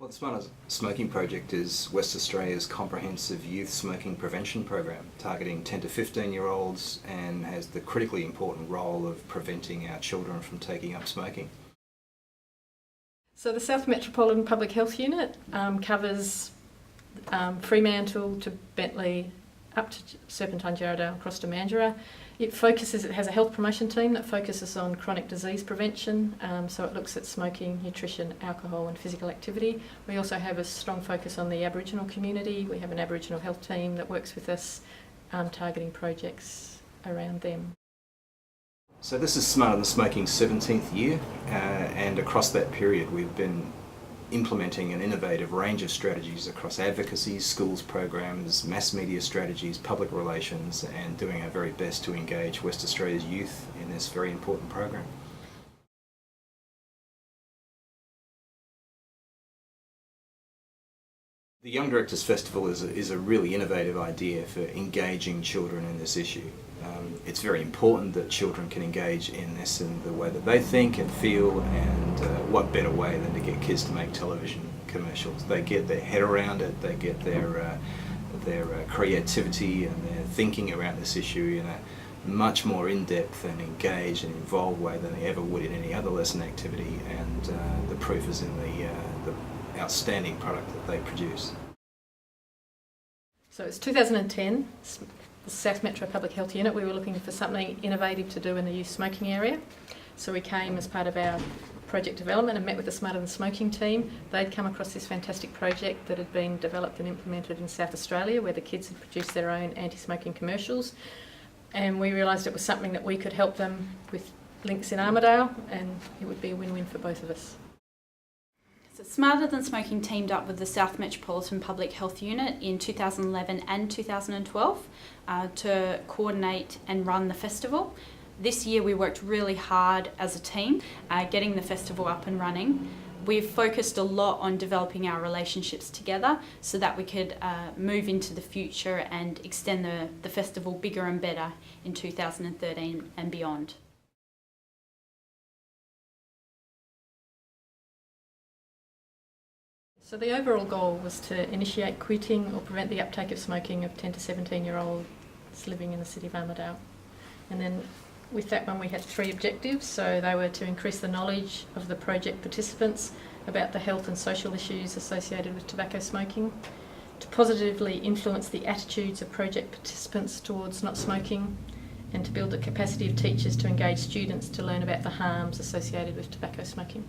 Well, the Smarter Smoking Project is West Australia's comprehensive youth smoking prevention program, targeting 10 to 15-year-olds and has the critically important role of preventing our children from taking up smoking. So the South Metropolitan Public Health Unit covers Fremantle to Bentley, up to Serpentine, Jarrahdale, across to Mandurah. It has a health promotion team that focuses on chronic disease prevention, so it looks at smoking, nutrition, alcohol and physical activity. We also have a strong focus on the Aboriginal community. We have an Aboriginal health team that works with us, targeting projects around them. So this is Smarter Than Smoking's 17th year, and across that period we've been implementing an innovative range of strategies across advocacy, schools programs, mass media strategies, public relations, and doing our very best to engage West Australia's youth in this very important program. The Young Directors Festival is a really innovative idea for engaging children in this issue. It's very important that children can engage in this in the way that they think and feel, and what better way than to get kids to make television commercials. They get their head around it, they get their creativity and their thinking around this issue in a much more in-depth and engaged and involved way than they ever would in any other lesson activity, and the proof is in the outstanding product that they produce. So it's 2010, the South Metro Public Health Unit. We were looking for something innovative to do in the youth smoking area. So we came as part of our project development and met with the Smarter Than Smoking team. They'd come across this fantastic project that had been developed and implemented in South Australia, where the kids had produced their own anti-smoking commercials. And we realised it was something that we could help them with links in Armidale, and it would be a win-win for both of us. So Smarter Than Smoking teamed up with the South Metropolitan Public Health Unit in 2011 and 2012 to coordinate and run the festival. This year we worked really hard as a team, getting the festival up and running. We've focused a lot on developing our relationships together so that we could move into the future and extend the festival bigger and better in 2013 and beyond. So the overall goal was to initiate quitting or prevent the uptake of smoking of 10 to 17-year-olds living in the city of Armidale. And then with that one we had 3 objectives. So they were to increase the knowledge of the project participants about the health and social issues associated with tobacco smoking, to positively influence the attitudes of project participants towards not smoking, and to build the capacity of teachers to engage students to learn about the harms associated with tobacco smoking.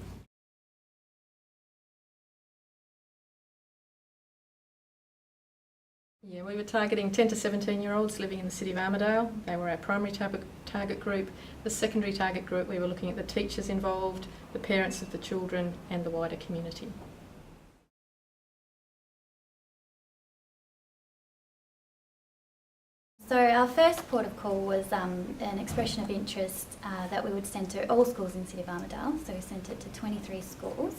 Yeah, we were targeting 10 to 17-year-olds living in the city of Armidale. They were our primary target group. The secondary target group, we were looking at the teachers involved, the parents of the children and the wider community. So our first port of call was an expression of interest that we would send to all schools in the City of Armidale. So we sent it to 23 schools,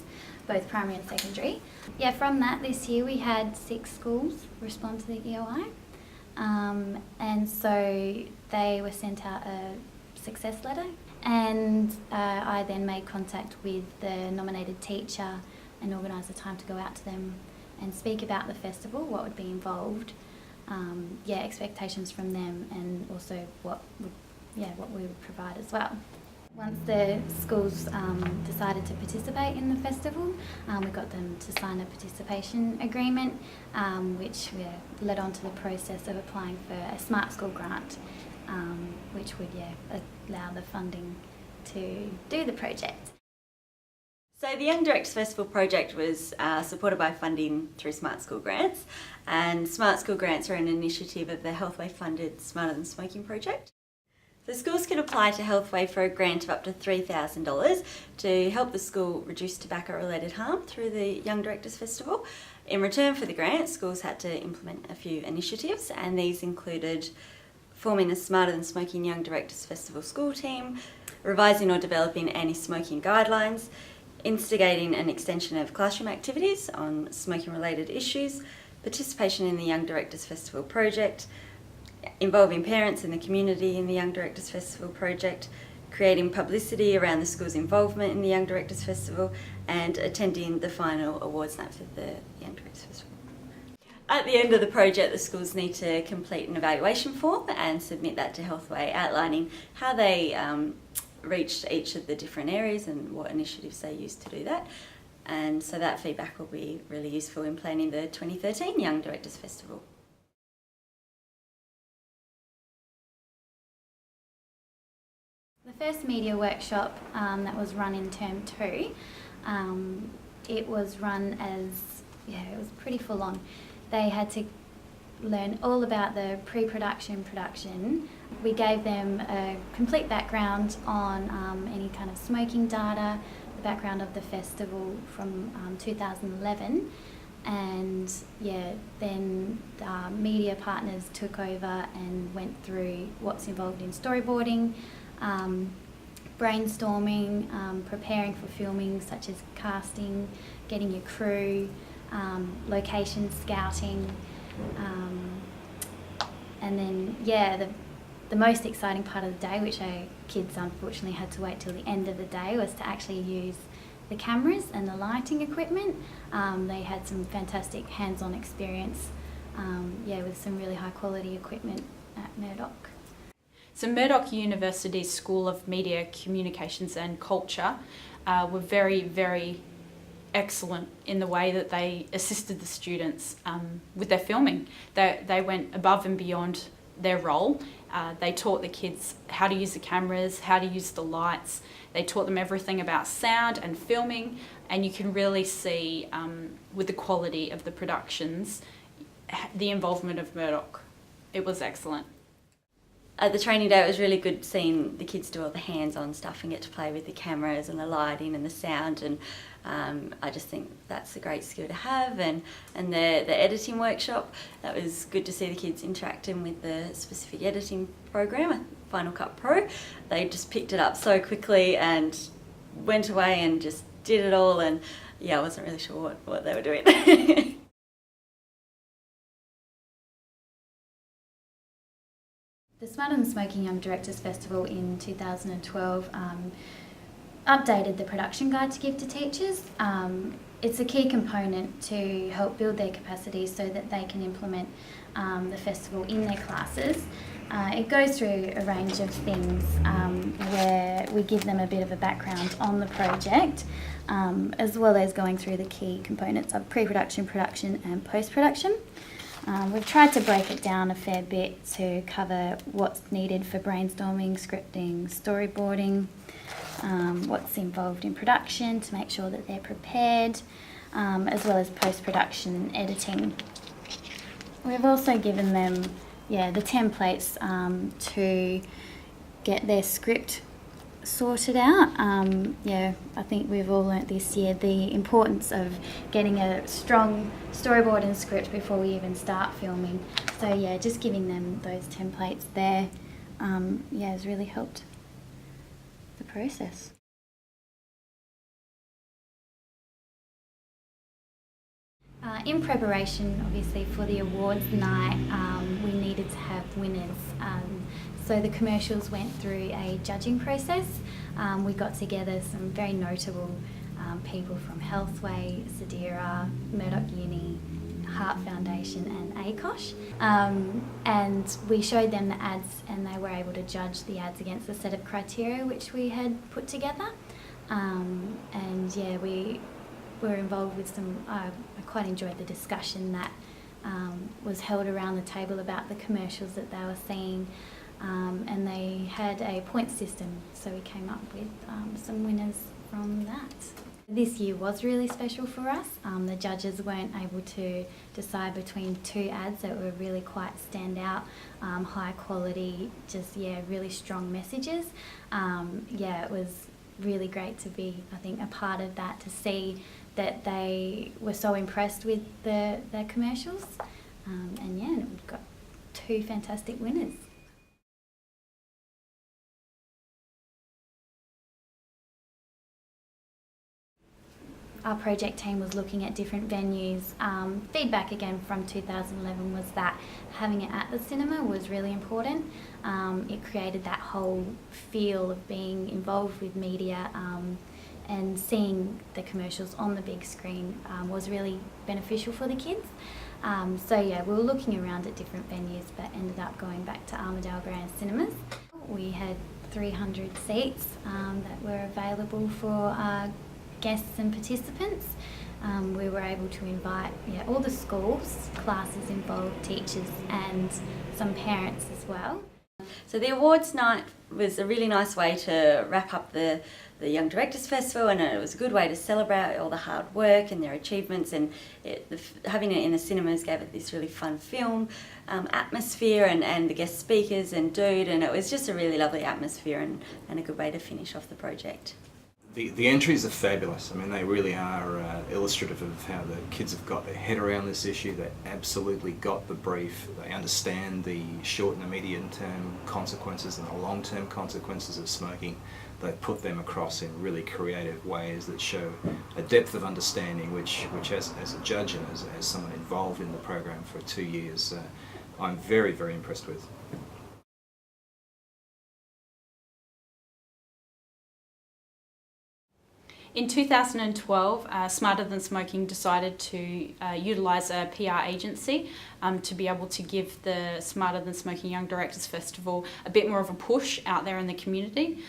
both primary and secondary. Yeah, from that this year we had 6 schools respond to the EOI. And so they were sent out a success letter, and I then made contact with the nominated teacher and organised a time to go out to them and speak about the festival, what would be involved. Expectations from them, and also what we would provide as well. Once the schools decided to participate in the festival, we got them to sign a participation agreement, which led on to the process of applying for a Smart School grant, which would allow the funding to do the project. So the Young Directors Festival project was supported by funding through Smart School grants, and Smart School grants are an initiative of the Healthway funded Smarter Than Smoking project. The schools can apply to Healthway for a grant of up to $3,000 to help the school reduce tobacco related harm through the Young Directors Festival. In return for the grant, schools had to implement a few initiatives, and these included forming a Smarter Than Smoking Young Directors Festival school team, revising or developing anti-smoking guidelines, instigating an extension of classroom activities on smoking-related issues, participation in the Young Directors Festival project, involving parents and the community in the Young Directors Festival project, creating publicity around the school's involvement in the Young Directors Festival, and attending the final awards night for the Young Directors Festival. At the end of the project, the schools need to complete an evaluation form and submit that to Healthway, outlining how they reached each of the different areas and what initiatives they used to do that. And so that feedback will be really useful in planning the 2013 Young Directors Festival. The first media workshop that was run in term 2, it was run as, it was pretty full on. They had to learn all about the pre-production, production. We gave them a complete background on any kind of smoking data, the background of the festival from 2011, and then our media partners took over and went through what's involved in storyboarding, brainstorming, preparing for filming such as casting, getting your crew, location scouting, and then the most exciting part of the day, which our kids unfortunately had to wait till the end of the day, was to actually use the cameras and the lighting equipment. They had some fantastic hands-on experience with some really high quality equipment at Murdoch. So Murdoch University's School of Media, Communications and Culture were very, very excellent in the way that they assisted the students with their filming. They went above and beyond their role. They taught the kids how to use the cameras, how to use the lights. They taught them everything about sound and filming, and you can really see with the quality of the productions the involvement of Murdoch. It was excellent. At the training day, it was really good seeing the kids do all the hands-on stuff and get to play with the cameras and the lighting and the sound, and I just think that's a great skill to have. And the editing workshop, that was good to see the kids interacting with the specific editing program, Final Cut Pro. They just picked it up so quickly and went away and just did it all, and I wasn't really sure what they were doing. The Smarter Than Smoking Young Directors Festival in 2012 updated the production guide to give to teachers. It's a key component to help build their capacity so that they can implement the festival in their classes. It goes through a range of things where we give them a bit of a background on the project, as well as going through the key components of pre-production, production and post-production. We've tried to break it down a fair bit to cover what's needed for brainstorming, scripting, storyboarding, what's involved in production to make sure that they're prepared, as well as post-production editing. We've also given them the templates to get their script sorted out. I think we've all learnt this year the importance of getting a strong storyboard and script before we even start filming. So just giving them those templates there has really helped the process. In preparation, obviously, for the awards night, we needed to have winners. So the commercials went through a judging process. We got together some very notable people from Healthway, Zadira, Murdoch Uni, Heart Foundation and ACOSH. And we showed them the ads, and they were able to judge the ads against a set of criteria which we had put together. We were involved with some, I quite enjoyed the discussion that was held around the table about the commercials that they were seeing, and they had a point system, so we came up with some winners from that. This year was really special for us. The judges weren't able to decide between two ads that were really quite standout, high quality, just really strong messages. It was really great to be, I think, a part of that, to see that they were so impressed with their commercials, and we've got two fantastic winners. Our project team was looking at different venues. Feedback again from 2011 was that having it at the cinema was really important. It created that whole feel of being involved with media, and seeing the commercials on the big screen was really beneficial for the kids. So yeah, we were looking around at different venues but ended up going back to Armidale Grand Cinemas. We had 300 seats that were available for guests and participants. We were able to invite all the schools, classes involved, teachers and some parents as well. So the awards night was a really nice way to wrap up the Young Directors Festival, and it was a good way to celebrate all the hard work and their achievements, and having it in the cinemas gave it this really fun film atmosphere and the guest speakers and Dude, and it was just a really lovely atmosphere and a good way to finish off the project. The entries are fabulous. I mean, they really are illustrative of how the kids have got their head around this issue. They absolutely got the brief. They understand the short and the medium term consequences and the long term consequences of smoking. They've put them across in really creative ways that show a depth of understanding which as a judge and as someone involved in the program for 2 years, I'm very, very impressed with. In 2012, Smarter Than Smoking decided to utilise a PR agency to be able to give the Smarter Than Smoking Young Directors Festival a bit more of a push out there in the community.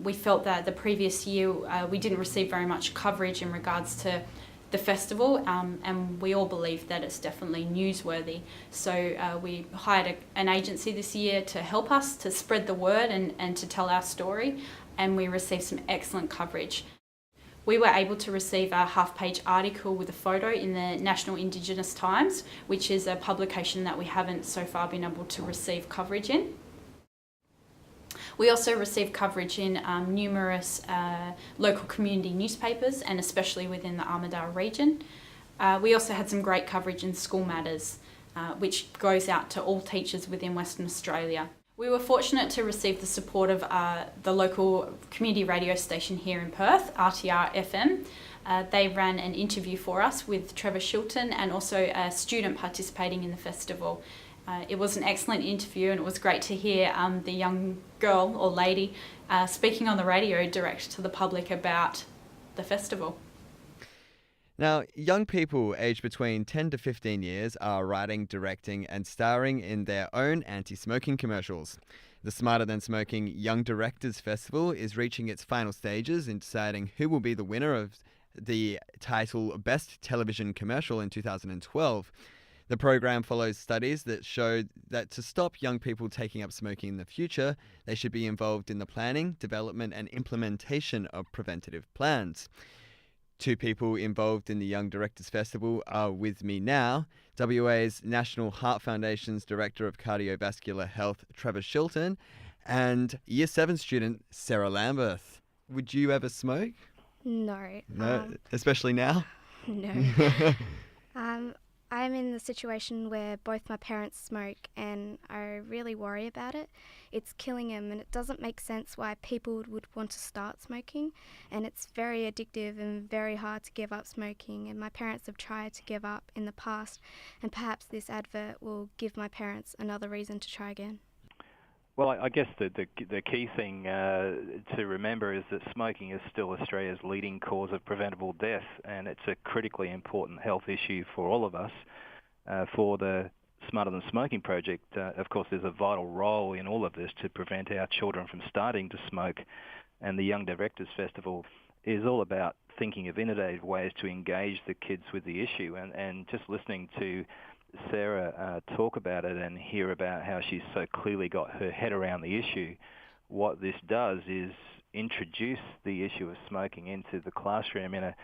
We felt that the previous year we didn't receive very much coverage in regards to the festival, and we all believe that it's definitely newsworthy. So we hired an agency this year to help us to spread the word and to tell our story, and we received some excellent coverage. We were able to receive a half-page article with a photo in the National Indigenous Times, which is a publication that we haven't so far been able to receive coverage in. We also received coverage in numerous local community newspapers, and especially within the Armidale region. We also had some great coverage in School Matters, which goes out to all teachers within Western Australia. We were fortunate to receive the support of the local community radio station here in Perth, RTR FM. They ran an interview for us with Trevor Shilton and also a student participating in the festival. It was an excellent interview, and it was great to hear the young girl or lady speaking on the radio direct to the public about the festival. Now, young people aged between 10 to 15 years are writing, directing and starring in their own anti-smoking commercials. The Smarter Than Smoking Young Directors Festival is reaching its final stages in deciding who will be the winner of the title Best Television Commercial in 2012. The program follows studies that show that to stop young people taking up smoking in the future, they should be involved in the planning, development and implementation of preventative plans. Two people involved in the Young Directors Festival are with me now. WA's National Heart Foundation's Director of Cardiovascular Health, Trevor Shilton, and Year 7 student, Sarah Lambeth. Would you ever smoke? No. No, especially now? No. I'm in the situation where both my parents smoke and I really worry about it. It's killing them, and it doesn't make sense why people would want to start smoking, and it's very addictive and very hard to give up smoking, and my parents have tried to give up in the past, and perhaps this advert will give my parents another reason to try again. Well, I guess the key thing to remember is that smoking is still Australia's leading cause of preventable death, and it's a critically important health issue for all of us. For the Smarter Than Smoking project, of course, there's a vital role in all of this to prevent our children from starting to smoke, and the Young Directors Festival is all about thinking of innovative ways to engage the kids with the issue, and just listening to Sarah talk about it and hear about how she's so clearly got her head around the issue. What this does is introduce the issue of smoking into the classroom in a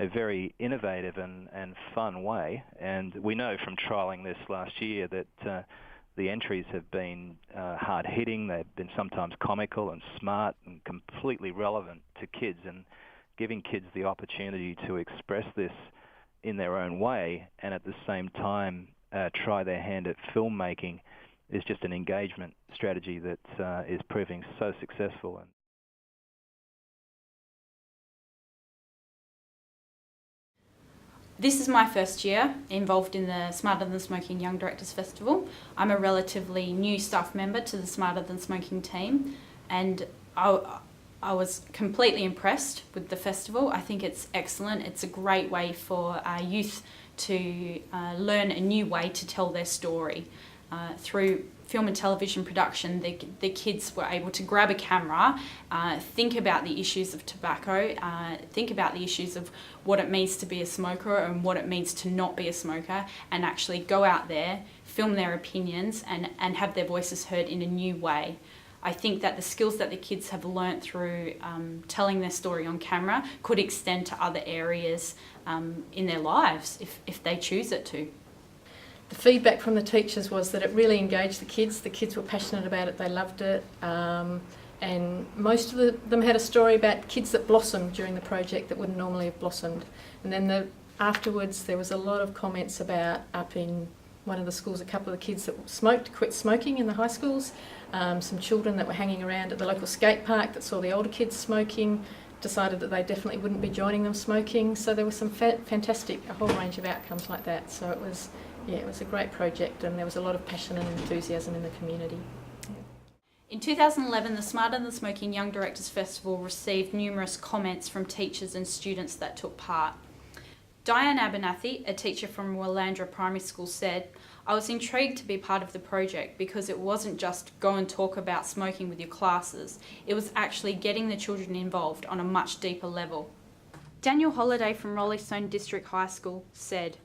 very innovative and fun way. And we know from trialling this last year that the entries have been hard-hitting, they've been sometimes comical and smart and completely relevant to kids, and giving kids the opportunity to express this in their own way and at the same time try their hand at filmmaking is just an engagement strategy that is proving so successful. This is my first year involved in the Smarter Than Smoking Young Directors Festival. I'm a relatively new staff member to the Smarter Than Smoking team, and I I was completely impressed with the festival. I think it's excellent. It's a great way for youth to learn a new way to tell their story. Through film and television production, the kids were able to grab a camera, think about the issues of tobacco, think about the issues of what it means to be a smoker and what it means to not be a smoker, and actually go out there, film their opinions and have their voices heard in a new way. I think that the skills that the kids have learnt through telling their story on camera could extend to other areas in their lives if they choose it to. The feedback from the teachers was that it really engaged the kids. The kids were passionate about it, they loved it, and most of them had a story about kids that blossomed during the project that wouldn't normally have blossomed. And then afterwards there was a lot of comments about up in one of the schools, a couple of the kids that smoked quit smoking in the high schools, some children that were hanging around at the local skate park that saw the older kids smoking, decided that they definitely wouldn't be joining them smoking. So there was some fantastic, a whole range of outcomes like that. So it was a great project, and there was a lot of passion and enthusiasm in the community. In 2011, the Smarter Than Smoking Young Directors Festival received numerous comments from teachers and students that took part. Diane Abernathy, a teacher from Willandra Primary School, said, "I was intrigued to be part of the project because it wasn't just go and talk about smoking with your classes, it was actually getting the children involved on a much deeper level." Daniel Holliday from Rollystone District High School said,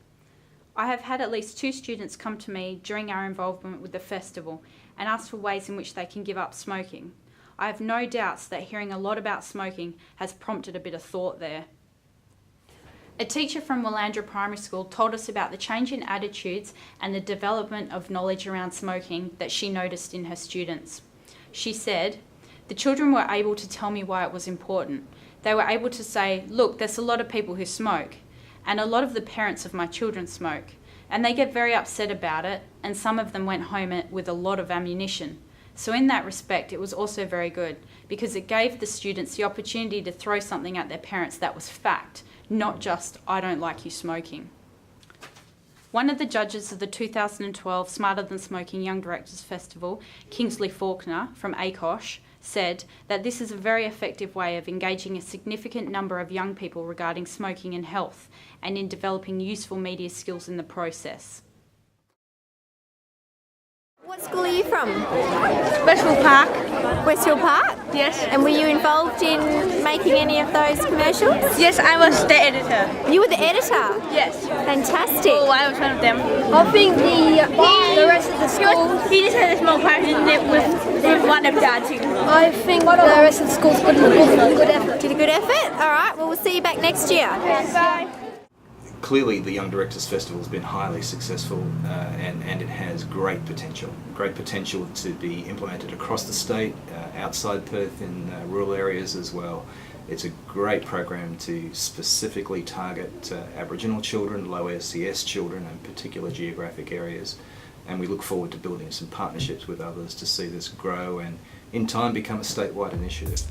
"I have had at least 2 students come to me during our involvement with the festival and ask for ways in which they can give up smoking. I have no doubts that hearing a lot about smoking has prompted a bit of thought there." A teacher from Willandra Primary School told us about the change in attitudes and the development of knowledge around smoking that she noticed in her students. She said, "The children were able to tell me why it was important. They were able to say, look, there's a lot of people who smoke, and a lot of the parents of my children smoke, and they get very upset about it, and some of them went home with a lot of ammunition. So in that respect, it was also very good, because it gave the students the opportunity to throw something at their parents that was fact, not just, I don't like you smoking." One of the judges of the 2012 Smarter Than Smoking Young Directors Festival, Kingsley Faulkner from ACOSH, said that this is a very effective way of engaging a significant number of young people regarding smoking and health, and in developing useful media skills in the process. What school are you from? Westfield Park. Westfield Park? Yes. And were you involved in making any of those commercials? Yes, I was the editor. You were the editor? Yes. Fantastic. Oh, I was one of them. I think the rest of the schools... He just had a small part in it with one of dancing. I think the rest of the schools put in a good effort. Did a good effort? All right, well, we'll see you back next year. Bye. Clearly the Young Directors Festival has been highly successful, and it has great potential to be implemented across the state, outside Perth, in rural areas as well. It's a great program to specifically target Aboriginal children, low SES children, and particular geographic areas, and we look forward to building some partnerships with others to see this grow and in time become a statewide initiative.